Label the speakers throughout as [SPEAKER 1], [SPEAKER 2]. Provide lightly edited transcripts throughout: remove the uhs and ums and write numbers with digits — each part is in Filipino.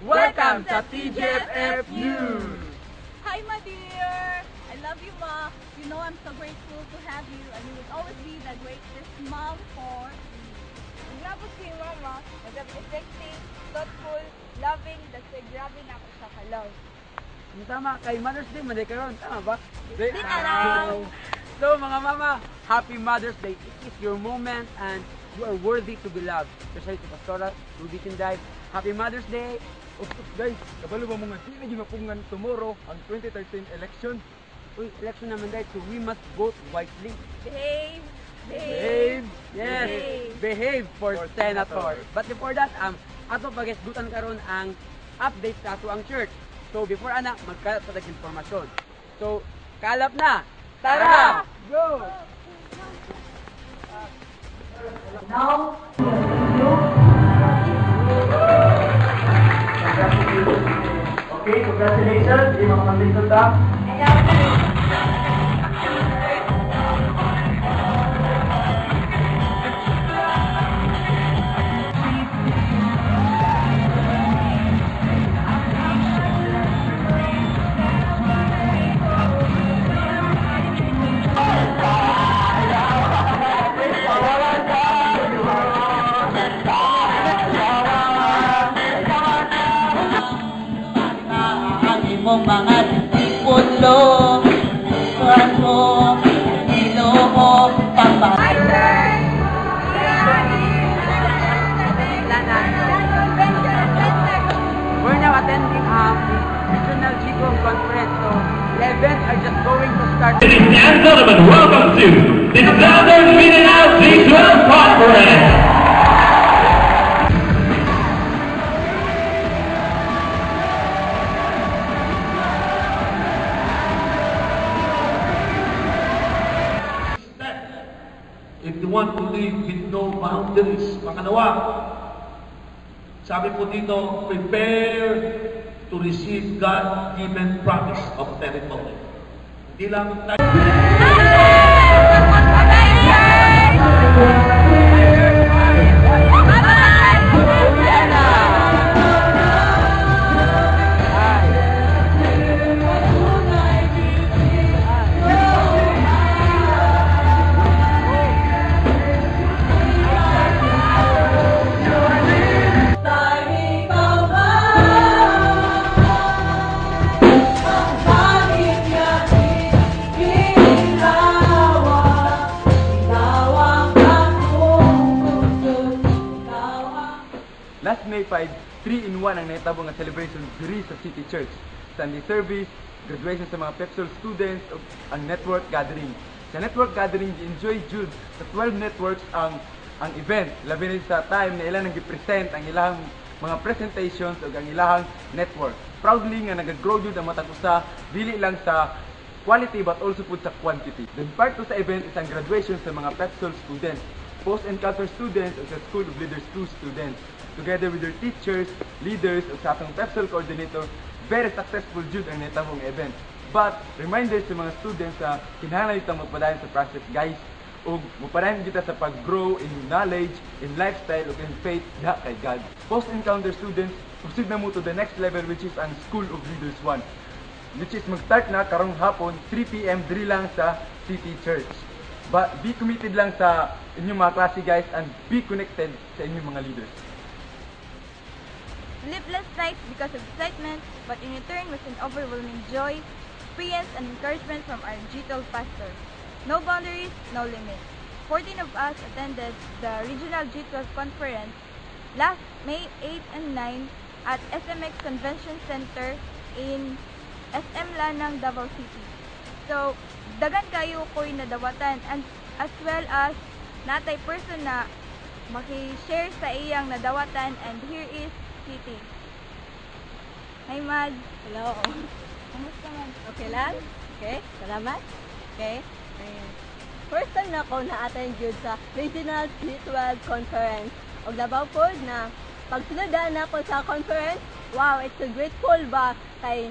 [SPEAKER 1] Welcome sa TGFF News!
[SPEAKER 2] Hi, my dear! I love you, Ma. You know I'm so grateful to have you, and you would always be the greatest mom for me.
[SPEAKER 3] Nabot si Mama, nag-effective, thoughtful, loving, that's grabe na ako sa ka-love.
[SPEAKER 1] Tama, kay Mother's Day, Monday karon, tama ba?
[SPEAKER 2] Din araw!
[SPEAKER 1] So mga mama, happy Mother's Day. It is your moment and you are worthy to be loved. Especially to Pastora, Ruby Tinday. Happy Mother's Day!
[SPEAKER 4] Of course guys, kabalo ba mga di na gimapungan tomorrow ang 2013 election?
[SPEAKER 1] Uy, election naman dahil, so we must vote wisely.
[SPEAKER 2] Behave!
[SPEAKER 1] Behave! Yes! Behave for Senator. But before that, ato pagisgutan karon ang update sa ato ang church. So before ana, magkalap sa informasyon. So, kalap na! Tara! Go!
[SPEAKER 5] Now, okay, congratulations. Di makapagdito ta.
[SPEAKER 6] Mga disipulo, kaso, Ginoo, Papa.
[SPEAKER 1] We're now attending regional GCOM conference. So the events are just going to start.
[SPEAKER 7] Ladies and gentlemen, welcome to the Southern Mindanao G12 Conference.
[SPEAKER 8] If you want to live with no boundaries, makanawa. Sabi po dito, prepare to receive God-given promise of territory. Hindi lang tayo.
[SPEAKER 4] Last May 5, 3-in-1 ang naitabo nga celebration diri sa City Church. Sunday service, graduation sa mga PEPSOL students, ug ang network gathering. Sa network gathering, gi-enjoy jud sa 12 networks ang event. Labi na sa time na ilang nag-present ang ilang mga presentations ug ang ilang network. Proudly nga nag-grow jud ang matag usa dili lang sa quality but also pud sa quantity. Then part 2 sa event is ang graduation sa mga PEPSOL students, post-encounter students ug sa School of Leaders 2 students. Together with their teachers, leaders, ug sa atong PEPSOL coordinator, very successful jud ang naitambong event. But reminders sa mga students sa kinahanglan itong magpadayon sa process guys, ug mupadayon kita sa pag-grow in knowledge, in lifestyle, ug in faith diha kay God. Post-encounter students, proceed na mo to the next level which is ang School of Leaders 1, which is mag-start na karong hapon 3 PM diri lang sa City Church. But be committed lang sa inyong mga klase guys and be connected sa inyong mga leaders.
[SPEAKER 3] Sleepless nights because of excitement, but in return was an overwhelming joy, experience, and encouragement from our G12 pastor. No boundaries, no limits. 14 of us attended the regional G12 conference last May 8 and 9 at SMX Convention Center in SM Lanang, Davao City. So, dagan kayo ko'y nadawatan and as well as natay person na maki-share sa iyang nadawatan, and here is Kitty. Hi, Mad.
[SPEAKER 2] Hello.
[SPEAKER 3] Kamusta man?
[SPEAKER 2] Okay lang? Okay, salamat. Okay. First time na ako na-attend yun sa Regional G12 Conference. O labaw po na pagsunodaan na ako sa conference, wow, it's so grateful ba kay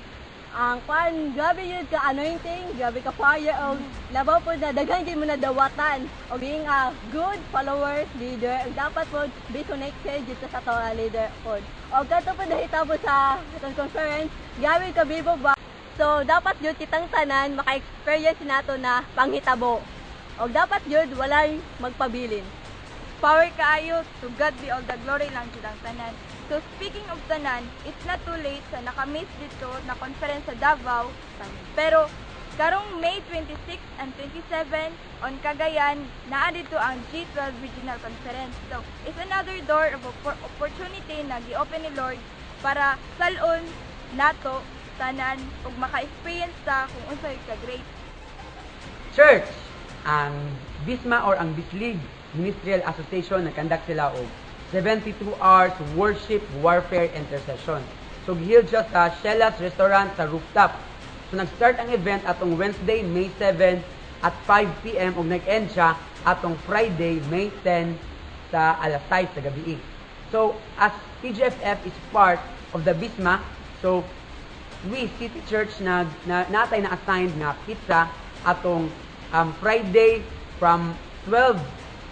[SPEAKER 2] ang kwan, grabe yun ka anointing, grabe ka fire, o labaw po na daghan gyud mo na dawatan, o being a good followers, leader, ug dapat po be connected dito sa to leader po. O kato po nahitabo sa itong conference, grabe ka bibo ba? So dapat yun kitang tanan maka-experience nato na panghitabo. O dapat yun walay magpabilin.
[SPEAKER 3] Power kaayo, to God be all the glory lang jud ang tanan. So speaking of tanan, it's not too late sa nakamiss dito na conference sa Davao. Pero karong May 26 and 27 on Cagayan, naa dito ang G12 Regional Conference. So it's another door of opportunity na gi-open ni Lord para salon nato tanan ug maka-experience ta kung unsay ka great.
[SPEAKER 1] Church, ang BISMA or ang BISLIG Ministerial Association nag-conduct sila og 72 hours worship, warfare, intercession. So giheld siya sa Shella's Restaurant sa rooftop. So nag-start ang event atong Wednesday, May 7 at 5 p.m. ug nag-end siya atong Friday, May 10 sa alas 6 sa gabi. So as TGFF is part of the BISMA, so we City Church natay na assigned nga pizza atong Friday from 12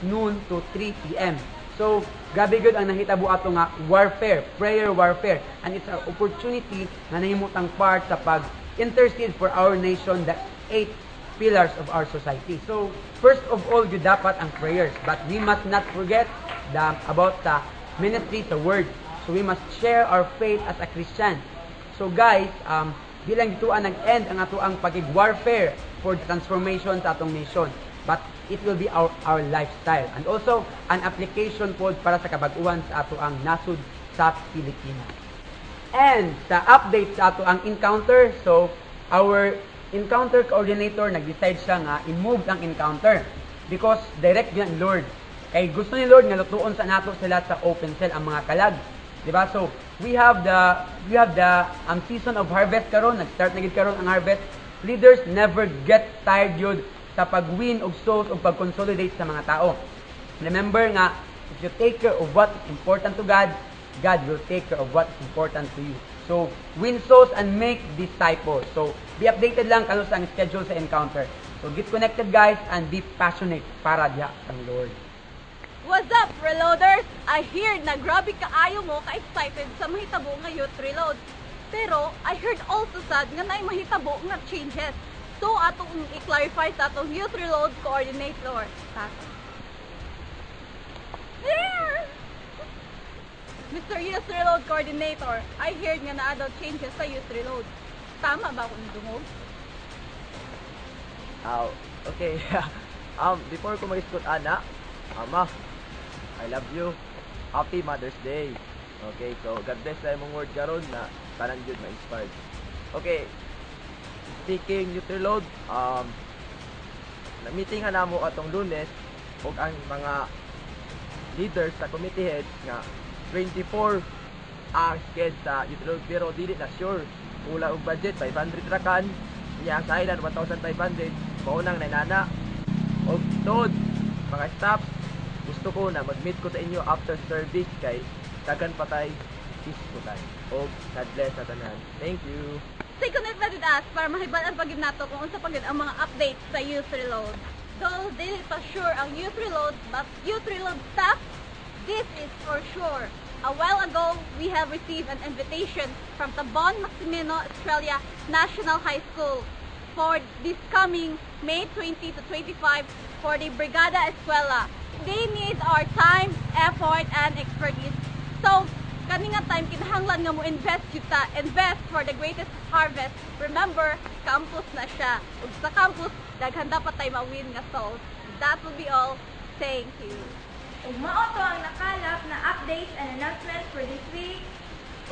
[SPEAKER 1] noon to 3 p.m. So, grabe good ang nahitabo ato nga warfare, prayer warfare. And it's an opportunity na nahimutang part sa pag-intercede for our nation, the 8 pillars of our society. So, first of all, yun dapat ang prayers. But we must not forget about the ministry sa word. So, we must share our faith as a Christian. So, guys, bilang ditoan nag-end ang ato ang pagig-warfare for the transformation sa atong nation. But it will be our lifestyle. And also, an application po para sa kabag-uwan sa ato ang nasud sa Pilipinas. And sa update sa ato ang encounter, so our encounter coordinator nag-decide siya nga i-move ang encounter because direct yan Lord. Kay gusto ni Lord nga lutuon sa nato sila sa open cell ang mga kalag. Diba? So we have the season of harvest karon, nag-start na gid karon ang harvest. Leaders never get tired yun sa pag-win og souls o pag-consolidate sa mga tao. Remember nga, if you take care of what is important to God, God will take care of what is important to you. So, win souls and make disciples. So, be updated lang kano sa ang schedule sa encounter. So, get connected guys and be passionate para diha ang Lord.
[SPEAKER 2] What's up, Reloaders? I heard na grabe kaayo mo ka-excited sa mahitabo nga Youth Reload. Pero, I heard also sad nga naay mahitabo nga changes. So, atong i-clarify sa atong Youth Reload Coordinator. Mr. Youth Reload Coordinator, I heard nga naa daw changes sa Youth Reload. Tama ba kung dungog?
[SPEAKER 9] Okay. Before ko mag-isgot, Ana, Mama, I love you. Happy Mother's Day. Okay, so God bless sa imong word karon na tanan jud ma-inspired. Okay. Speaking Youth Reload, na-meetingan namo atong Lunes ug ang mga leaders sa committee heads nga 24 ang sked sa Youth Reload pero dili na sure. Wala og budget 500 ra kan, niya ang sahilan 1,500 maunang nainana. Og tod mga staff, gusto ko na mag-meet ko sa inyo after service kay daghan patay ko tayo. Og God bless sa tanan. Thank you.
[SPEAKER 2] Stay connected with us para mahibalan pagid nato kung unsa pagid ang mga updates sa Youth Reload. Though dili pa sure ang Youth Reload, but Youth Reload staff, this is for sure. A while ago, we have received an invitation from Tabon Maximino Australia National High School for this coming May 20 to 25 for the Brigada Escuela. They need our time, effort, and expertise. So, kani nga time kinahanglan nga mo invest for the greatest harvest. Remember, campus na siya. Ug sa campus daghan dapat tay ma-win nga souls. That will be all. Thank you.
[SPEAKER 3] Ug mao to ang nakalap na updates and announcements for this week.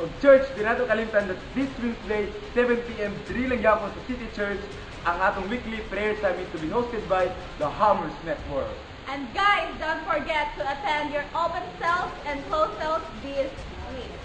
[SPEAKER 4] Og church, di nato kalimtan that this Wednesday, 7 p.m. diri lang gyapon sa City Church ang atong weekly prayer summit to be hosted by the Hammers Network.
[SPEAKER 2] And guys, don't forget to attend your open cells and closed cells this week.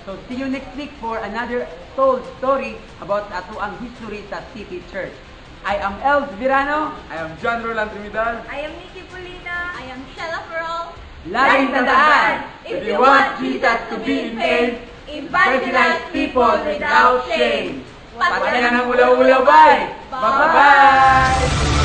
[SPEAKER 1] So see you next week for another told story about ato ang history sa City Church. I am Els Virano.
[SPEAKER 4] I am John Roland Trinidad.
[SPEAKER 3] I am Nikki Pulina.
[SPEAKER 2] I am Shella Ferrol.
[SPEAKER 1] Laging tandaan,
[SPEAKER 2] If you want Jesus to be in faith, evangelize people without shame. Pastor
[SPEAKER 1] Patay na ng ulaw-ulaw, bye! Bye-bye!